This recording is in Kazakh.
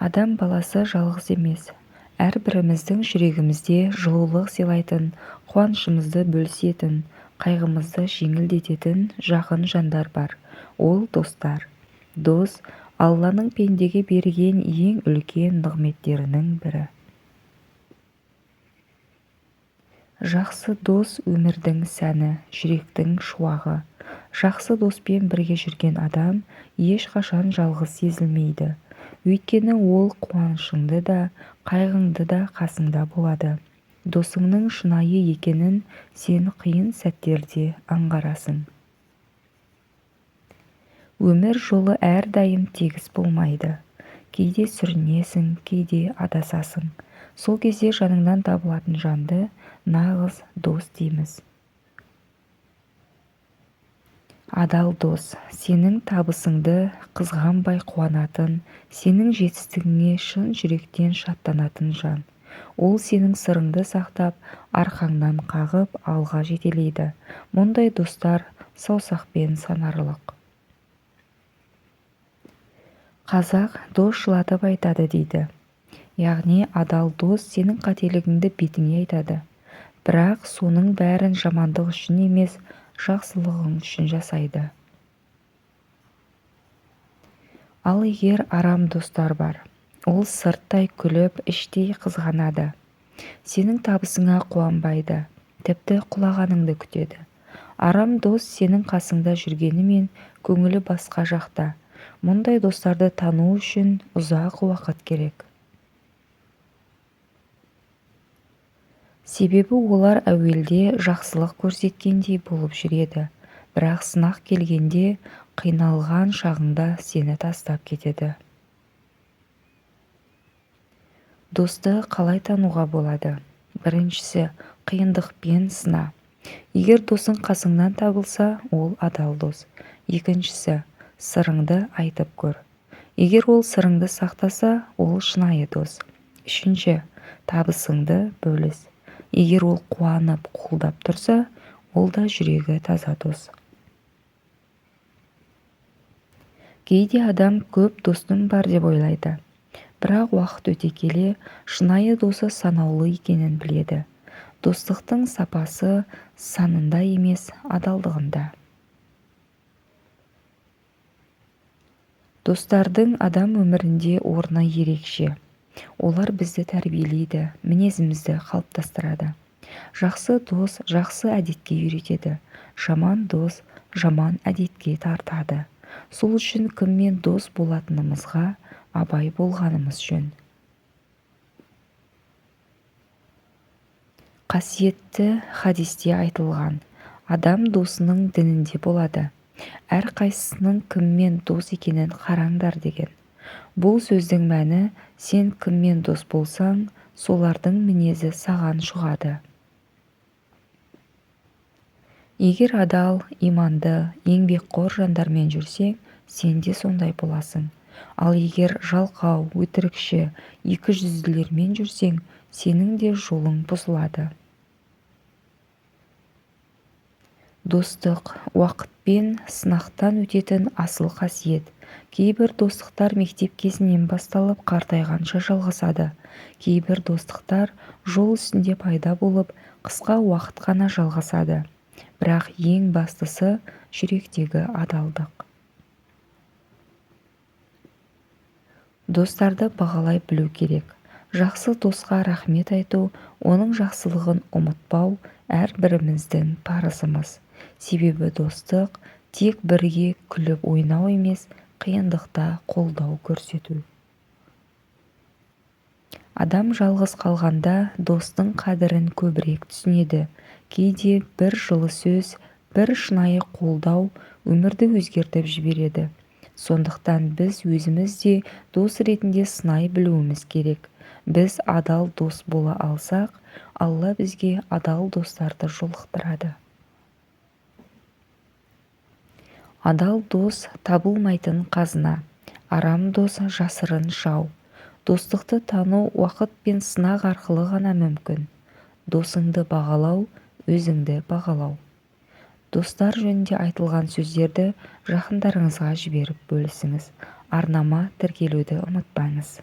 Адам баласы жалғыз емес. Әрбіріміздің жүрегімізде жылулық сыйлайтын, қуанышымызды бөлісетін, қайғымызды жеңілдететін жақын жандар бар. Ол достар. Дос Алланың пендеге берген ең үлкен нығметтерінің бірі. Жақсы дос өмірдің сәні, жүректің шуағы. Жақсы доспен бірге жүрген адам ешқашан жалғыз сезілмейді. Өйткені ол қуанышыңды да, қайғыңды да қасыңда болады. Досыңның шынайы екенін сен қиын сәттерде аңғарасың. Өмір жолы әрдайым тегіс болмайды. Кейде сүрінесің, кейде адасасың. Сол кезде жаныңнан табылатын жанды нағыз дос дейміз. Адал дос, сенің табысыңды қызғанбай қуанатын, сенің жетістігіңе шын жүректен шаттанатын жан. Ол сенің сырыңды сақтап, арқаңнан қағып алға жетелейді. Мұндай достар саусақпен санарлық. Қазақ дос жылатып айтады дейді. Яғни адал дос сенің қателігіңді бетіңе айтады. Бірақ соның бәрін жамандық үшін емес, жақсылығың үшін жасайды. Ал егер арам достар бар, ол сырттай күліп, іштей қызғанады. Сенің табысыңа қуанбайды, тіпті құлағаныңды күтеді. Арам дос сенің қасыңда жүргенімен көңілі басқа жақта. Мұндай достарды тану үшін ұзақ уақыт керек. Себебі олар әуелде жақсылық көрсеткендей болып жүреді, бірақ сынақ келгенде қиналған шағыңда сені тастап кетеді. Досты қалай тануға болады? Біріншісі, қиындықпен сына. Егер досың қасыңнан табылса, ол адал дос. Екіншісі, сырыңды айтып көр. Егер ол сырыңды сақтаса, ол шынайы дос. Үшінші, табысыңды бөліс. Егер ол қуанып, қолдап тұрса, ол да жүрегі таза дос. Кейде адам көп достым бар деп ойлайды. Бірақ уақыт өте келе, шынайы досы санаулы екенін біледі. Достықтың сапасы санында емес, адалдығында. Достардың адам өмірінде орны ерекше. Олар бізді тәрбиелейді, мінезімізді қалыптастырады. Жақсы дос жақсы әдетке үйретеді. Жаман дос жаман әдетке тартады. Сол үшін кіммен дос болатынымызға абай болғанымыз жөн. Қасиетті хадисте айтылған, адам досының дінінде болады. Әрқайсысының кіммен дос екенін қараңдар деген. Бұл сөздің мәні, сен кіммен дос болсаң, солардың мінезі саған жұғады. Егер адал, иманды, еңбекқор жандармен жүрсең, сен де сондай боласың. Ал егер жалқау, өтірікші, екіжүзділермен жүрсең, сенің де жолың бұзылады. Достық, уақытпен сынақтан өтетін асыл қасиет. Кейбір достықтар мектеп кезінен басталып қартайғанша жалғасады. Кейбір достықтар жол үстінде пайда болып, қысқа уақыт қана жалғасады. Бірақ ең бастысы жүректегі адалдық. Достарды бағалай білу керек. Жақсы досқа рахмет айту, оның жақсылығын ұмытпау әрбіріміздің парызымыз. Себебі достық тек бірге күліп ойнау емес, қиындықта қолдау көрсету. Адам жалғыз қалғанда достың қадірін көбірек түсінеді. Кейде бір жылы сөз, бір шынайы қолдау өмірді өзгертіп жібереді. Сондықтан біз өзіміз де дос ретінде сынай білуіміз керек. Біз адал дос бола алсақ, Алла бізге адал достарды жолықтырады. Адал дос табылмайтын қазына, арам дос жасырын жау. Достықты тану уақыт пен сынақ арқылы ғана мүмкін. Досыңды бағалау, өзіңді бағалау. Достар жөнінде айтылған сөздерді жақындарыңызға жіберіп бөлісіңіз. Арнама тіркелуді ұмытпаңыз.